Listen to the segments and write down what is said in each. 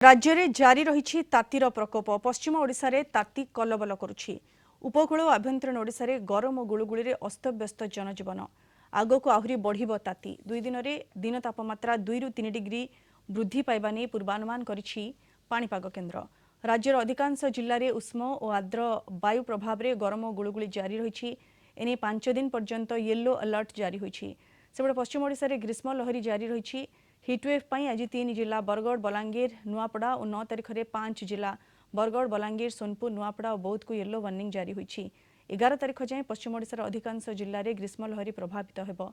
राज्य में जारी रही तातीर प्रकोप पश्चिम ओडिशा रे ताती कलबल करुछि। उपकूल और आभ्यंतरीण ओडिशा रे गरम और गुळुगुळी रे अस्तव्यस्त जनजीवन। आगक आहरी बढ़िबो ताती। 2 दिन रे दिन तापमात्रा 2 रु 3 डिग्री वृद्धि पाइबा नै पूर्वानुमान करिछि पाणीपाग केन्द्र। राज्यर अधिकांश जिल्ला रे उष्म और आर्द्र वायु प्रभाव रे गरम और गुळुगुळी जारी रही। एने 5 दिन पर्यंत येलो अलर्ट जारी होइछि। सेबडे पश्चिम ओडिशा रे ग्रीष्म लहरी जारी रही। हिटवेव पर आज 3 जिला बरगड़ बलांगीर नुआपड़ा और 9 तारिख में 5 जिला बरगड़ बलांगीर सोनपुर नुआपड़ा और बौद्ध को येलो वार्निंग जारी होइछि। 11 तारिख जाए पश्चिम ओडिशार अधिकांश जिले में ग्रीष्म लहरी प्रभावित होब।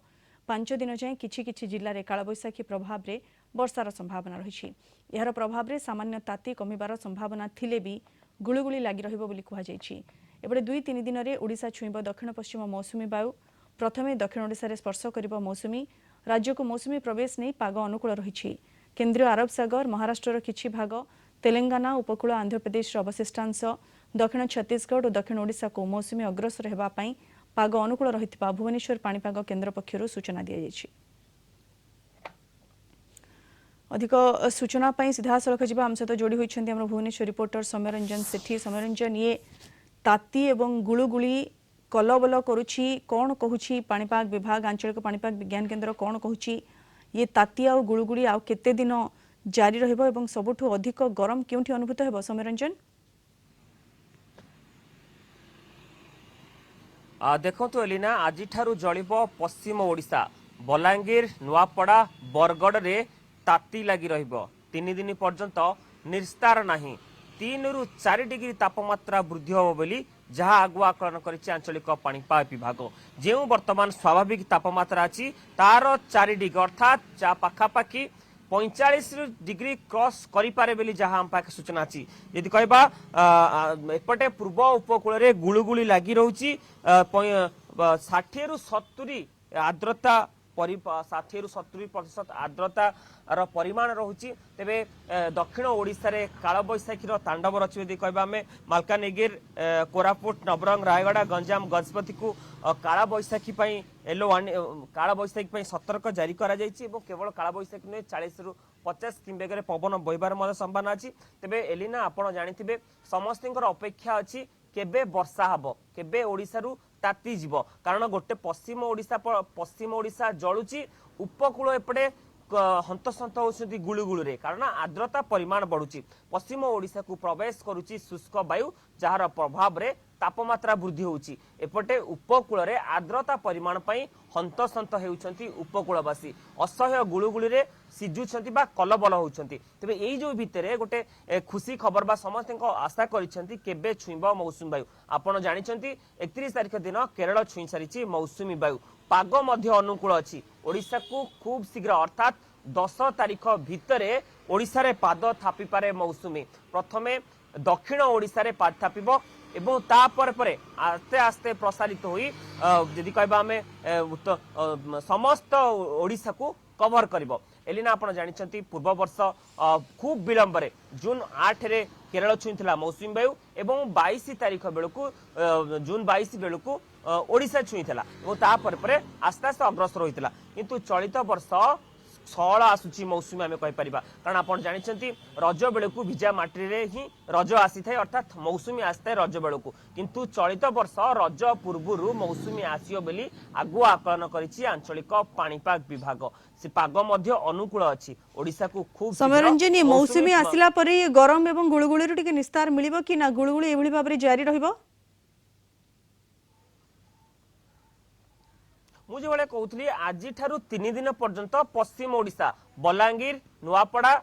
5 दिन जाए किछि जिले में कालबैशाखी प्रभाव में वर्षार संभावना रही। यार प्रभाव में सामान्य ताती कमिबार संभावना थिले भी गुळुगुळी लागि रहिबो बोली कुहाଯାଇଛି। एबडे 2-3 दिन में ओडिशा छुईब दक्षिण पश्चिम मौसुमी वायु। प्रथमे दक्षिण ओडिशा रे स्पर्श करिबो मौसुमी। राज्य को मौसुमी प्रवेश नहीं पाग अनुकूल रही। केन्द्रीय अरब सागर महाराष्ट्र किछि भाग तेलंगाना उपकूल आंध्र प्रदेश अवशिष्टांश दक्षिण छत्तीसगढ़ और दक्षिण ओडिशा को मौसुमी अग्रसर होगा पाग अनुकूल रही भुवनेश्वर पाणीपाग केन्द्र पक्षर सूचना दी जाइछि। अधिक सूचना सीधासलख जा आम सहित जोड़ी होती भुवनेश्वर रिपोर्टर सौम्यरंजन सेठी। सौम्यरंजन ये ताती एवं गुळुगुळी कलबल करुछि कौन कहूछि पाणीपाग विभाग आंचलिक पाणीपाग विज्ञान केन्द्र कौन कहूछि ये ताती आ गुळुगुळी आ केते दिन जारी रहिबो एवं सबुठु अधिक गरम केउठी अनुभूत हेबो सौम्यरंजन? देखो एलिना आज ठारू जलिबो पश्चिम ओडिशा बलांगीर नुआपड़ा बरगड़ रे ताती लगी रहिबो। 3 दिन पर्यंत निस्तार नाही। 3 रु 4 डिग्री तापमात्रा वृद्धि होबो बोली जहाँ आगुआ आकलन करिछि आंचलिक पाणीपाग विभाग। जो वर्तमान स्वाभाविक तापमात्रा अछि तार 4 डिग्री अर्थात पाखापाखि 45 डिग्री क्रॉस करि पारे बोली जहाँ हम पाखे सूचना अछि। यदि कहबा एपटे पूर्व उपकूल रे गुळुगुळी लागि रहउछि 60 रु 70 आर्द्रता 60 रु 70% आर्द्रता परिमाण रहुछि। तेबे दक्षिण ओडिशा रे कालबैशाखीर तांडव रछि। यदि कहबा हमें मालकानगिर कोरापुट नवरंग रायगड़ा गंजाम गजपति को कालबैशाखी येलो कालबैशाखी सतर्क जारी करा जायछि एवं केवल कालबैशाखी नुहे 40 रु 50 किलोमीटर पवन बहिबार संभावना अछि। तेबे एलिना आपण जानिथिबे समस्तिंकर अपेक्षा अछि केबे वर्षा हबो केबे ओडिसा रु ताती जीव। कारण गोटे पश्चिम ओडिशा जलुची उपकूल एपटे हंतसंत होती गुळुगुळी कारण आर्द्रता परिमाण बढ़ुची। पश्चिम ओडिशा को प्रवेश करुची शुष्क वायु जार प्रभाव रे तापमात्रा वृद्धि होउची। एपटे उपकूल रे आर्द्रता परिमाण पई हंतसंत हेउछंती उपकूलवासी असह्य गुळुगुळी रे सिजुछंती बा कलबल होउछंती। तबे एई जो भितरे गोटे खुशी खबर बा समस्त आशा करिसेंती केबे छुईबा मौसुमी वायु। आपण जानिछंती 31 तारिख दिन केरल छुई सारिछि मौसुमी वायु। पाग मध्य अनुकूल अछि। ओडिशा को खूब शीघ्र अर्थात 10 तारिख भितरे ओडिशा रे पाद थापी पारे मौसुमी। प्रथमे दक्षिण ओडिशा रे पाद थापिबो एवं तापर परे आस्ते आस्ते प्रसारित होई यदि कहबा हमें समस्त ओडिशा को कवर करिबो। एलिना आपण जानिछंती पूर्व वर्ष खूब विलंब रे जून 8 रे केरल छुईथिला मौसुमी वायु एवं 22 तारिख बेलकू जून 22 बेलकू ओडिशा छुईथिला एवं तापर परे आस्ते आस्ते अग्रसर होइतिला। किंतु चलित वर्ष छळ आसुची मौसुमी आमे कहि परिबा। कारण आपण जानिछंती रज बेलकू भिजा माटी रे ही रज आसी थाए अर्थात मौसुमी आस्ते रज बेलकू। किंतु चलित वर्ष रज पूर्वरु मौसुमी आसियो बेली आगु आकलन करिछि आंचलिक पाणीपाग विभाग। से पाग मध्य अनुकूल अछि। ओडिशा को खूब समरंजन ये मौसुमी आसिला परे ये गरम एवं गुळुगुळी रो टिके निस्तार मिलिबो कि ना गुळुगुळी एभली भाबरे जारी रहिबो? मुझे बड़े कहूली आज ठारू 3 दिन पर्यंत पश्चिम ओडिशा बलांगीर नुआपड़ा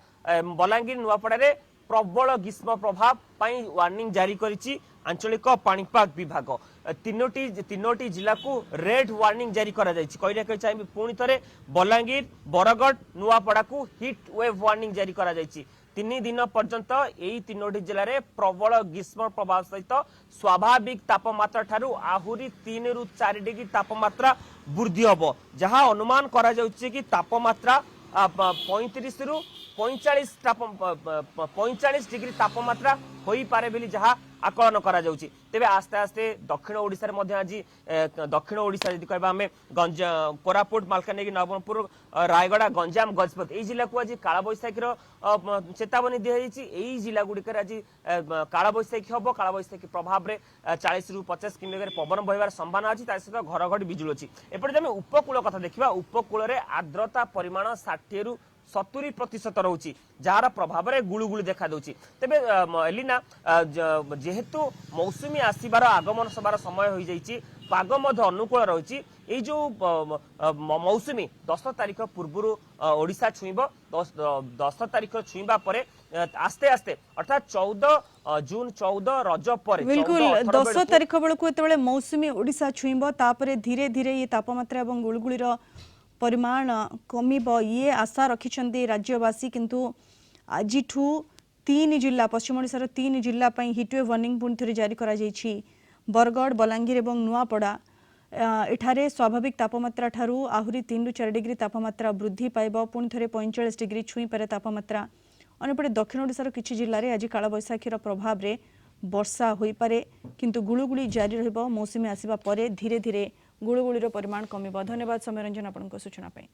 रे प्रबल ग्रीष्म प्रभाव पाई वार्निंग जारी करिछि आंचलिक पाणीपाग विभाग। तीनोटी जिला को रेड वार्निंग जारी करा जायछि। कहि चाहिए पुणी थे बलांगीर बरगड़ नुआपड़ा को हिट वेव वार्निंग जारी करा जायछि। 3 दिन पर्यंत यही 3टी जिले में प्रबल ग्रीष्म प्रभाव सहित स्वाभाविक तापमात्रा ठारू आहुरी 3 रु 4 डिग्री तापमात्रा वृद्धि हम जहाँ अनुमान करा जाउछि कि तापमात्रा 35 रु 45 डिग्री तापमात्रा होई पारे बोली जहाँ आकलन करा जाउची तेबे आस्ते आस्ते दक्षिण ओडिसा रे मध्ये आज दक्षिण ओडिसा यदि कहबा हमें कोरापुट मालकानगिरी नवरंगपुर रायगड़ा गंजाम गजपति एई जिला को आज काला बैसाखी रो चेतावनी दिया जाइची एई जिला गुड़िकर आज काला बैसाखी हबो काला बैसाखी प्रभाव रे 40 रु 50 किलोमीटर पवन बहिबार संभावना अछि ता सहित घरघड़ी बिजुली अछि एपटे जमे उपकूल कथा देखिबा उपकूल रे आर्द्रता परिमाण 60 रु 70% रोची जार प्रभाव में गुळुगुळी देखा दूची तेबे एलिना जेहेतु मौसुमी आसीबार आगमन सबार समय हो जाइछि पाग मध्य अनुकूल रही ये जो मौसुमी 10 तारिख पूर्व ओडिशा छुईब 10 तारिख छुईबा परे आस्ते आस्ते अर्थात 14 जून 14 रज पर बिल्कुल 10 तारिख बेलू एत मौसुमी ओडिशा छुईब तापरे धीरे धीरे ये तापमात्रा और गुळुगुळीर परिमाण कमिब ये आशा रखिछन्ति राज्यवासी किंतु आज 3 जिला पश्चिम ओडिशार 3 जिला हिटवेव वार्निंग पुणी थे जारी करा जायछि बरगड़ बलांगीर और नुआपड़ा एठारे स्वाभाविक तापमात्रा ठारू आहुरी 3 रु 4 डिग्री तापमात्रा वृद्धि पाइब पुणी थे 45 डिग्री छुई पारे तापमात्रा अन्यपटे दक्षिण ओडिशार किछि जिल्ला रे आज काला बैसाखीर प्रभाव रे वर्षा होई पारे किंतु गुळुगुळी जारी रहिबो मौसुमी आसीबा परे धीरे धीरे गुळुगुळीर परिमाण कमिब। धन्यवाद सौम्यरंजन आपनको सूचना पाई।